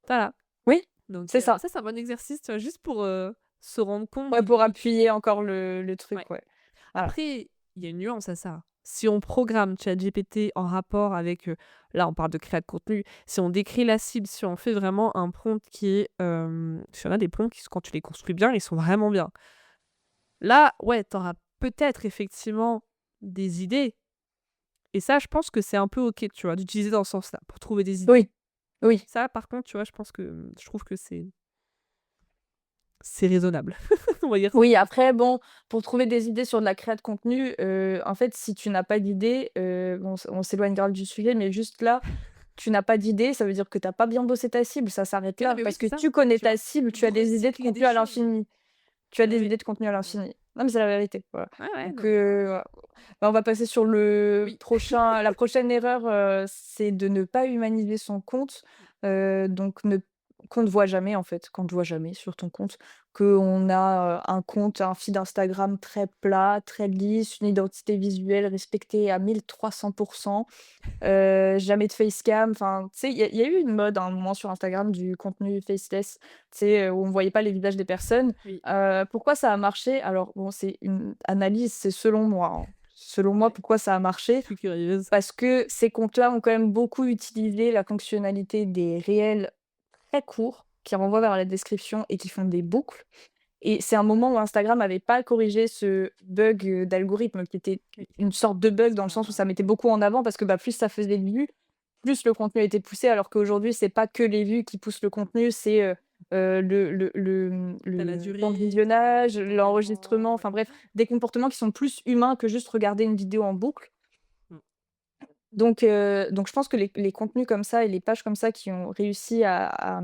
Voilà. oui, Donc c'est ça. ça, c'est un bon exercice, tu vois? Juste pour, se rendre compte Ouais, du pour truc. appuyer encore le Ouais. truc, ouais. Voilà. Après, il y a une nuance à ça. Si on programme ChatGPT en rapport avec, là on parle de créa de contenu, si on décrit la cible, si on fait vraiment un prompt qui est, parce y en a des prompts qui quand tu les construis bien, ils sont vraiment bien. Là, ouais, tu auras peut-être effectivement des idées et ça je pense que c'est un peu OK, tu vois, d'utiliser dans ce sens-là, pour trouver des idées. Oui, oui. Ça par contre, tu vois, je pense que, je trouve que c'est raisonnable. On va dire ça. Oui, après bon, pour trouver des idées sur de la créa de contenu, en fait, si tu n'as pas d'idées, bon, on s'éloigne grave du sujet, mais juste là, tu n'as pas d'idée, ça veut dire que tu as pas bien bossé ta cible, ça s'arrête Oui, non là. mais oui, Parce que c'est ça, tu connais tu vois? ta cible, tu as des idées de Recycler des contenu à choses. l'infini. Tu as Oui, des oui. idées de contenu à l'infini. Non, mais c'est la vérité, voilà. Ouais, ouais, Donc non mais voilà. Bah, on va passer sur le oui. prochain la prochaine erreur, c'est de ne pas humaniser son compte, donc ne qu'on ne voit jamais en fait, qu'on ne voit jamais sur ton compte, qu'on a, un compte, un feed Instagram très plat, très lisse, une identité visuelle respectée à 1300 jamais de facecam, enfin, tu sais, il y a eu une mode à un moment sur Instagram du contenu faceless, tu sais, où on voyait pas les visages des personnes. Oui. Pourquoi ça a marché? Alors bon, c'est une analyse, c'est selon moi, hein. Selon moi, Ouais, pourquoi ça a je marché? suis curieuse. Parce que ces comptes-là ont quand même beaucoup utilisé la fonctionnalité des réels très courts, qui renvoient vers la description et qui font des boucles. Et c'est un moment où Instagram avait pas corrigé ce bug, d'algorithme qui était Oui. une sorte de bug dans le Ça sens où ça mettait beaucoup en avant parce que, bah, plus ça faisait de vues, plus le contenu était poussé alors qu'aujourd'hui c'est pas que les vues qui poussent le contenu, c'est, la le temps de durée, visionnage, l'engagement, l'enregistrement, ouais. enfin bref, des comportements qui sont plus humains que juste regarder une vidéo en boucle. Mmh. Donc je pense que les contenus comme ça et les pages comme ça qui ont réussi à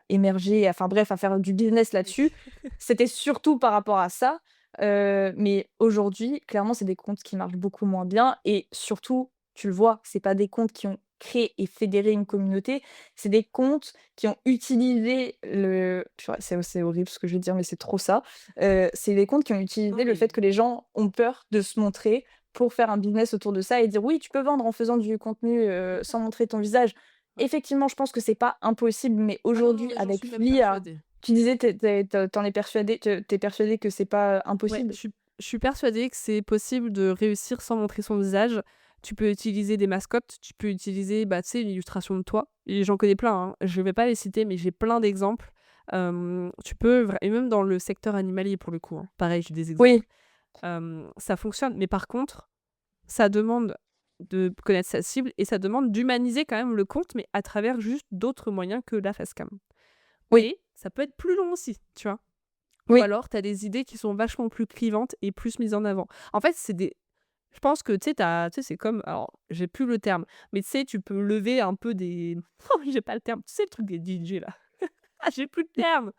émerger, enfin bref, à faire du business Oui. là-dessus, c'était surtout par rapport à ça. Mais aujourd'hui, clairement, c'est des comptes qui marchent beaucoup moins bien et surtout, tu le vois, c'est pas des comptes qui ont créé et fédéré une communauté, c'est des comptes qui ont utilisé le tu vois? C'est horrible ce que je vais dire, mais c'est trop ça. C'est des comptes qui ont Non utilisé le fait mais que les gens ont peur de se montrer pour faire un business autour de ça et dire: «Oui, tu peux vendre en faisant du contenu, sans montrer ton visage». ouais. Effectivement, je pense que c'est pas impossible, mais Ah non, non, aujourd'hui mais j'en suis avec même l'IA, persuadée. tu disais tu es persuadé tu es persuadé que c'est pas, Ouais, impossible? je suis persuadée que c'est possible de réussir sans montrer son visage. Tu peux utiliser des mascottes, tu peux utiliser, bah, tu sais, une illustration de toi et j'en connais plein, hein. Je vais pas les citer, mais j'ai plein d'exemples. Tu peux vra et même dans le secteur animalier pour le coup, hein, pareil, j'ai des exemples. Oui, Ça fonctionne, mais par contre, ça demande de connaître sa cible et ça demande d'humaniser quand même le compte, mais à travers juste d'autres moyens que la facecam. oui, Et ça peut être plus long aussi, tu vois? Ou oui, alors tu as des idées qui sont vachement plus clivantes et plus mises en avant. En fait, c'est des je pense que, tu sais, c'est comme alors j'ai plus le terme, mais tu sais, tu peux lever un peu des oh, j'ai pas le terme, tu sais, le truc des DJ là? Ah, j'ai plus le terme!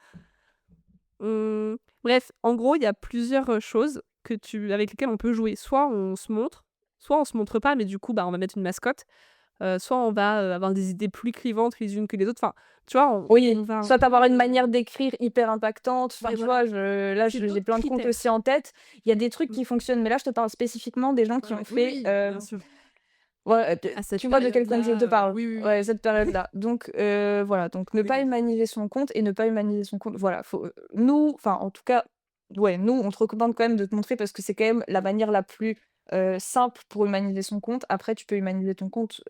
Bref, en gros, il y a plusieurs, choses que tu avec lesquelles on peut jouer. Soit on se montre, soit on se montre pas, mais du coup, bah, on va mettre une mascotte, soit on va, avoir des idées plus clivantes les unes que les autres. Enfin, tu vois, on oui. va un Soit peu, avoir une manière d'écrire hyper impactante, enfin, ouais, tu voilà, vois? c'est J'ai d'autres plein de comptes aussi critères. en tête. Il y a des trucs Mmh. qui fonctionnent, mais là, je te parle spécifiquement des gens Ouais, qui ont ouais. Oui, fait, oui, bien sûr. ouais, À cette tu vois de quel compte je te période-là, parle? oui, oui, Ouais, oui. cette période-là. Donc voilà, donc ne pas Oui. humaniser son compte et ne pas humaniser son compte, voilà, faut, nous, enfin, en tout cas, ouais, nous, on te recommande quand même de te montrer parce que c'est quand même la manière la plus, simple pour humaniser son compte. Après, tu peux humaniser ton compte,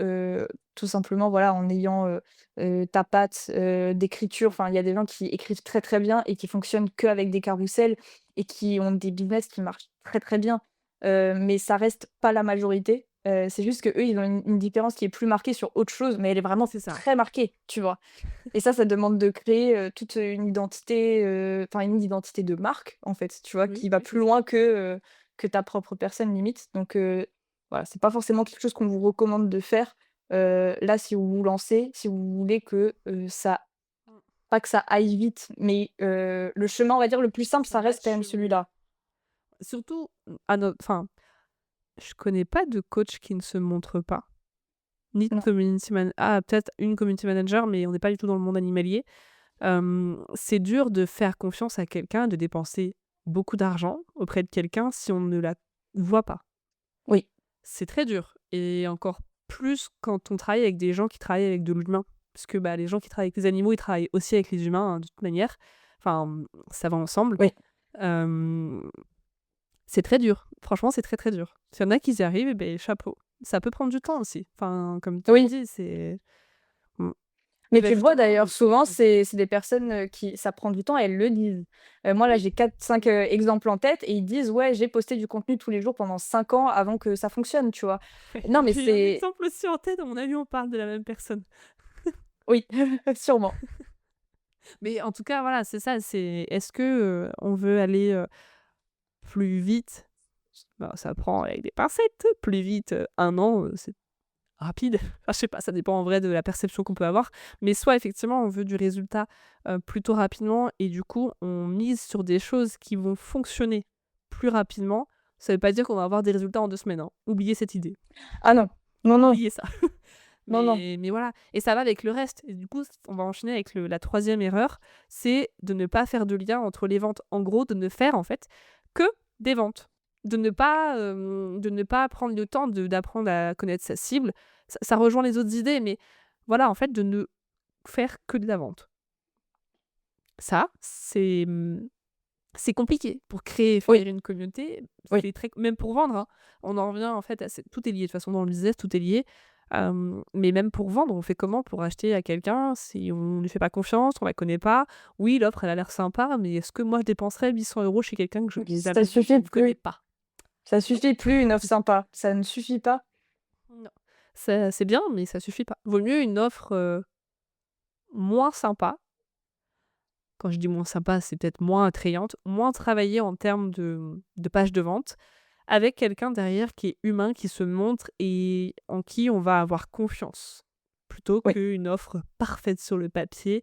tout simplement, voilà, en ayant, ta patte, d'écriture. Enfin, il y a des gens qui écrivent très, très bien et qui fonctionnent qu'avec des carrousels et qui ont des business qui marchent très, très bien. Mais ça reste pas la majorité. C'est juste qu'eux, ils ont une différence qui est plus marquée sur autre chose, mais elle est vraiment C'est ça. très marquée, tu vois? Et ça demande de créer, toute, une identité, enfin une identité de marque, en fait, tu vois? Oui, Qui va oui, c'est plus ça. loin que ta propre personne limite. Donc, voilà, c'est pas forcément quelque chose qu'on vous recommande de faire, là, si vous vous lancez, si vous voulez que, ça Mmh. pas que ça aille vite, mais, le chemin, on va dire, le plus simple, Ça ça reste quand matche même mieux. celui-là. Surtout, à no enfin, je connais pas de coach qui ne se montre pas, ni de Non, peut-être une community manager, mais on n'est pas du tout dans le monde animalier. C'est dur de faire confiance à quelqu'un, de dépenser beaucoup d'argent auprès de quelqu'un si on ne la voit pas. oui, C'est très dur et encore plus quand on travaille avec des gens qui travaillent avec de l'humain. Parce que, bah, les gens qui travaillent avec les animaux, ils travaillent aussi avec les humains, hein, de toute manière. Enfin, ça va ensemble. oui, Hem, c'est très dur. Franchement, c'est très, très dur. S'il y en a qui y arrivent, et beh, chapeau. Ça peut prendre du temps aussi. Enfin, comme tu oui. dis, c'est mmh. Et Mais bah, tu le vois justement, d'ailleurs, souvent, mmh, c'est des personnes, qui ça prend du temps, elles le disent. Moi là, oui, j'ai 4-5 exemples en tête et ils disent: «Ouais, j'ai posté du contenu tous les jours pendant 5 ans avant que ça fonctionne», tu vois? Non, mais j'ai un c'est exemple aussi en tête, à mon avis, on parle de la même personne. oui, sûrement. Mais en tout cas, voilà, c'est ça, c'est est-ce que, on veut aller, plus vite? Bah, ça prend avec des pincettes. Plus vite, 1 an, c'est rapide. Enfin, je sais pas, ça dépend en vrai de la perception qu'on peut avoir. Mais soit effectivement, on veut du résultat, plutôt rapidement et du coup, on mise sur des choses qui vont fonctionner plus rapidement. Ça veut pas dire qu'on va avoir des résultats en 2 semaines, hein. Oubliez cette idée. Ah non, non, non, Oubliez ça. non, non. Mais voilà et ça va avec le reste et du coup, on va enchaîner avec la troisième erreur, c'est de ne pas faire de lien entre les ventes. En gros, de ne faire, en fait, que des ventes. De ne pas prendre le temps d'apprendre à connaître sa cible. Ça rejoint les autres idées, mais voilà, en fait, de ne faire que de la vente. Ça, c'est compliqué pour créer et Oui, fédérer une communauté, oui. c'est très même pour vendre, hein. On en revient en fait à cette tout est lié de toute façon dans le business, tout est lié. Mais même pour vendre, on fait comment pour acheter à quelqu'un si on ne lui fait pas confiance, on la connaît pas? Oui, l'offre elle a l'air sympa, mais est-ce que moi je dépenserais 800 € chez quelqu'un que je n'ai Ça jamais vu, je suffit ne connais plus, pas? ça suffit plus une offre sympa, ça ne suffit pas. Non. Ça c'est bien, mais ça suffit pas. Vaut mieux une offre, moins sympa. Quand je dis moins sympa, c'est peut-être moins attrayante, moins travaillée en termes de page de vente, avec quelqu'un derrière qui est humain, qui se montre et en qui on va avoir confiance. Plutôt Oui, qu'une offre parfaite sur le papier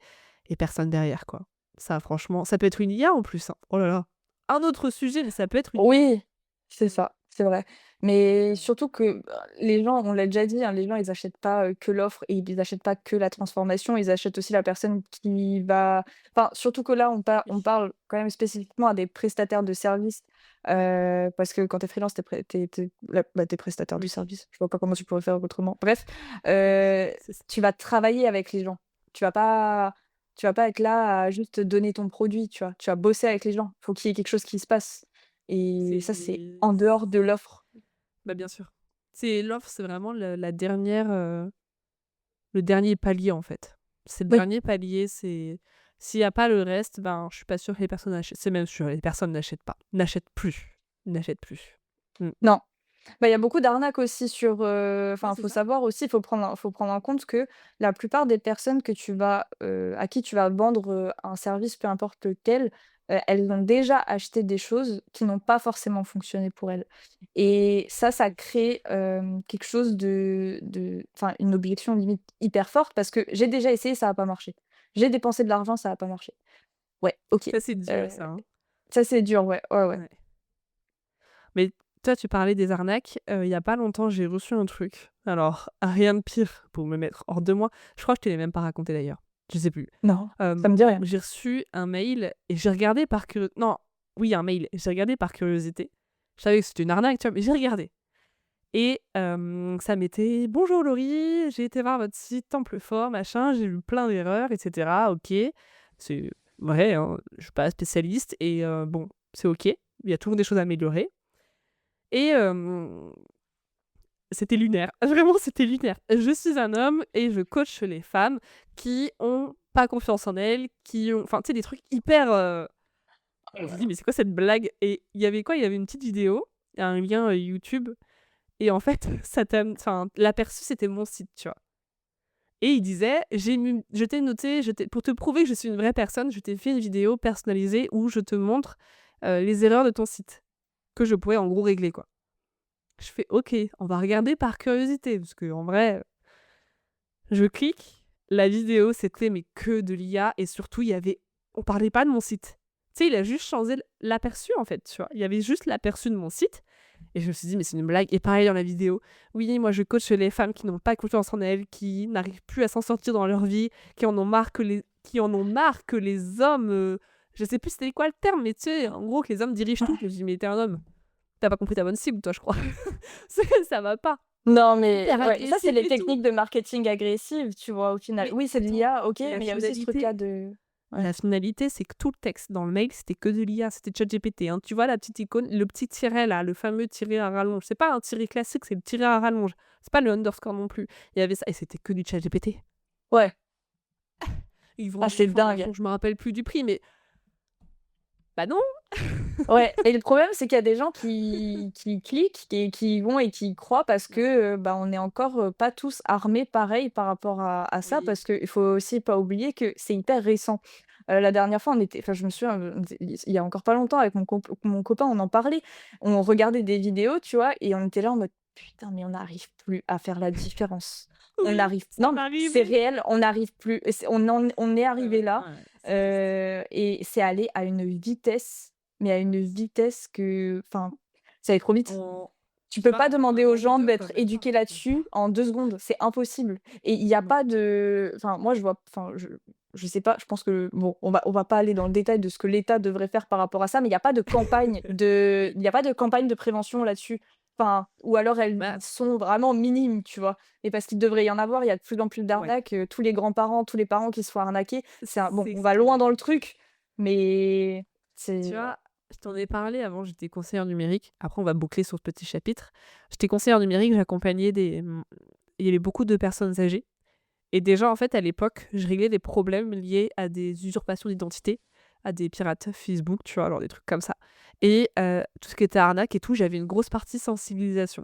et personne derrière, quoi. Ça, franchement, ça peut être une IA en plus, hein. Oh là là! Un autre sujet, mais ça peut être une oui, c'est mmh. ça, c'est vrai. Mais surtout que, les gens, on l'a déjà dit, hein, les gens, ils achètent pas, que l'offre et ils achètent pas que la transformation, ils achètent aussi la personne qui va enfin, surtout que là, Oui. on parle quand même spécifiquement à des prestataires de services, parce que quand tu es freelance, tu es prestataire de Oui. service. Je vois pas comment tu pourrais faire autrement. Bref, Oui, heu, c'est ça. tu vas travailler avec les gens. Tu vas pas être là à juste donner ton produit, tu vois? Tu vas bosser avec les gens. Faut qu'il y ait quelque chose qui se passe. Et ça, c'est C'est en dehors de l'offre. bah, bien sûr. C'est l'offre, c'est vraiment la dernière, le dernier palier, en fait. C'est le Oui, dernier palier, c'est s'il y a pas le reste, ben, je suis pas sûre que les personnes achètent. C'est même sûr, les personnes n'achètent pas, n'achètent plus, n'achètent plus. Mmh. non. Bah, il y a beaucoup d'arnaques aussi sur, Ouais, enfin, c'est faut ça. savoir aussi, faut prendre en compte que la plupart des personnes que tu vas, à qui tu vas vendre, un service, peu importe lequel, elles ont déjà acheté des choses qui n'ont pas forcément fonctionné pour elles. Et ça crée, quelque chose enfin, une objection limite hyper forte parce que: «J'ai déjà essayé, ça a pas marché. J'ai dépensé de l'argent, ça a pas marché». Ouais, OK. Ça, c'est dur Heu, ça, hein. ça, c'est dur, ouais, ouais, ouais. Ouais. Mais toi, tu parlais des arnaques, il y a pas longtemps, j'ai reçu un truc. Alors, rien de pire pour me mettre hors de moi. Je crois que je te l'ai même pas raconté d'ailleurs, je sais plus. Non, ça me dit rien. J'ai reçu un mail et j'ai regardé par non, oui, un mail. J'ai regardé par curiosité. Je savais que c'était une arnaque, tu vois? Mais j'ai regardé et ça mettait: «Bonjour Laurie, j'ai été voir votre site Templefort, machin, j'ai vu plein d'erreurs et cetera». OK, c'est vrai, hein, je suis pas spécialiste et bon. c'est OK, il y a toujours des choses à améliorer et c'était lunaire. Vraiment, c'était lunaire. Je suis un homme et je coach les femmes qui ont pas confiance en elles, qui ont enfin, tu sais, des trucs hyper, on se dit: «Mais c'est quoi cette blague?» Et il y avait quoi? Il y avait une petite vidéo, un lien, YouTube et en fait, ça t'am enfin, l'aperçu, c'était mon site, tu vois? Et il disait: Je t'ai noté, pour te prouver que je suis une vraie personne, je t'ai fait une vidéo personnalisée où je te montre, les erreurs de ton site, que je pourrais en gros régler, quoi». Je fais: «OK, on va regarder par curiosité» parce qu'en vrai, je clique, la vidéo c'était mais que de l'IA et surtout on parlait pas de mon site. Tu sais, il a juste changé l'aperçu en fait, tu vois? Il y avait juste l'aperçu de mon site et je me suis dit: «Mais c'est une blague» et pareil dans la vidéo: «Oui, moi je coach les femmes qui n'ont pas confiance en elles, qui n'arrivent plus à s'en sortir dans leur vie, qui en ont marre que les hommes, je sais plus c'était quoi le terme, mais tu sais, en gros que les hommes dirigent tout». Je me dis: «Mais tu es un homme, tu as pas compris ta bonne cible toi je crois». Ça va pas. Non, mais Hyper ouais, ça, c'est agressif les et tout. techniques de marketing agressives, tu vois, au final. Mais Oui, c'est de attends, l'IA, OK, et mais il y a aussi ce truc-là de ouais. la finalité, c'est que tout le texte dans le mail, c'était que de l'IA, c'était ChatGPT, hein. Tu vois la petite icône, le petit tiret là, le fameux tiret à rallonge. C'est pas un tiret classique, c'est le tiret à rallonge. C'est pas le underscore non plus. Il y avait ça et c'était que du ChatGPT. Ouais. Ils Ah, vendaient c'est une dingue. formation, je me rappelle plus du prix, mais bah non! Ouais et le problème, c'est qu'il y a des gens qui cliquent et qui y vont et qui y croient parce que, bah, on est encore, pas tous armés pareil par rapport à ça. Oui. Parce qu'il faut aussi pas oublier que c'est hyper récent. La dernière fois, je me souviens, il y a encore pas longtemps avec mon copain, on en parlait. On regardait des vidéos, tu vois? Et on était là en mode: «Putain, mais on n'arrive plus à faire la différence. On Oui, n'arrive ça non, mais m'arrive. c'est réel, on n'arrive plus et on est Ouais, arrivé ouais, là, ouais, c'est triste. et c'est allé à une vitesse, mais à une vitesse que enfin, ça allait trop vite. On Tu Tu peux vois, pas en demander un aux an ou gens 2, d'être même pas. éduqués là-dessus en 2 secondes, c'est impossible et il y a Non. pas de enfin, moi, je vois enfin, je sais pas, je pense que bon, on va pas aller dans le détail de ce que l'État devrait faire par rapport à ça, mais il y a pas de campagne de prévention là-dessus. Enfin, ou alors elles Bah, sont vraiment minimes, tu vois? Et parce qu'il devrait y en avoir, il y a de plus en plus ouais, d'arnaques, tous les grands-parents, tous les parents qui se font arnaquer. C'est un bon, c'est on va loin extrêmement dans le compliqué. truc, mais Tu c'est ouais. vois, je t'en ai parlé avant, j'étais conseillère numérique. Après, on va boucler sur ce petit chapitre. J'étais conseillère numérique, j'accompagnais il y avait beaucoup de personnes âgées. Et déjà, en fait, à l'époque, je réglais des problèmes liés à des usurpations d'identité, à des pirates Facebook, tu vois, alors des trucs comme ça. Et tout ce qui était arnaque et tout, j'avais une grosse partie sensibilisation.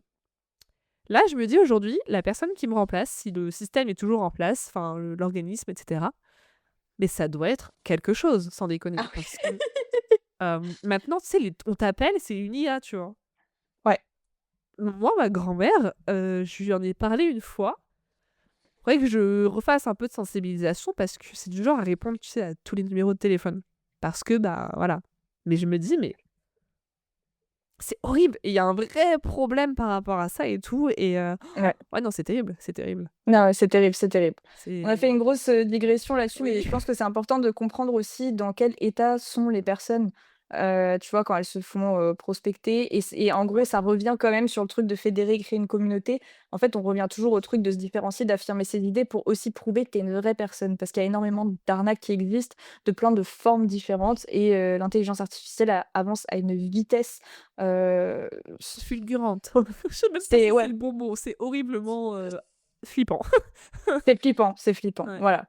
Là, je me dis aujourd'hui, la personne qui me remplace, si le système est toujours en place, enfin l'organisme, etc., mais ça doit être quelque chose, sans déconner. Ah Parce oui. que maintenant, tu sais, on t'appelle, c'est une IA, tu vois? Ouais. Moi, ma grand-mère, je lui en ai parlé une fois. Faudrait que je refasse un peu de sensibilisation parce que c'est du genre à répondre, tu sais, à tous les numéros de téléphone. Parce que, bah, voilà. Mais je me dis: «Mais c'est horrible» et il y a un vrai problème par rapport à ça et tout et Ouais. ouais, non, c'est terrible, c'est terrible. Non, ouais, c'est terrible, c'est terrible. On a fait C'est une grosse, digression là-dessus, mais oui. je pense que c'est important de comprendre aussi dans quel état sont les personnes, tu vois, quand elles se font, prospecter et en gros, Ouais. ça revient quand même sur le truc de fédérer, créer une communauté. En fait, on revient toujours au truc de se différencier, d'affirmer ses idées pour aussi prouver que tu es une vraie personne. Parce qu'il y a énormément d'arnaques qui existent, de plein de formes différentes et l'intelligence artificielle avance à une vitesse, s Fulgurante. Je sais même pas c'est si c'est ouais. le bon mot, c'est horriblement, flippant. C'est flippant, Ouais. voilà.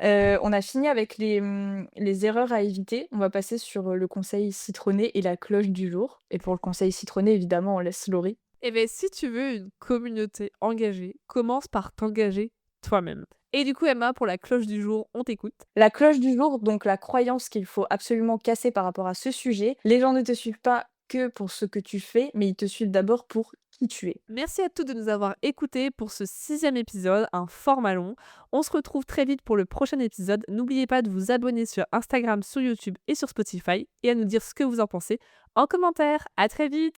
On a fini avec les erreurs à éviter. On va passer sur, le conseil citronné et la cloche du jour et pour le conseil citronné, évidemment, on laisse Laurie. Eh beh, si tu veux une communauté engagée, commence par t'engager toi-même. Et du coup, Emma, pour la cloche du jour, on t'écoute. La cloche du jour, donc la croyance qu'il faut absolument casser par rapport à ce sujet. Les gens ne te suivent pas que pour ce que tu fais, mais ils te suivent d'abord pour qui tu es. Merci à tous de nous avoir écoutés pour ce 6e épisode, un format long. On se retrouve très vite pour le prochain épisode. N'oubliez pas de vous abonner sur Instagram, sur YouTube et sur Spotify et à nous dire ce que vous en pensez en commentaire. À très vite!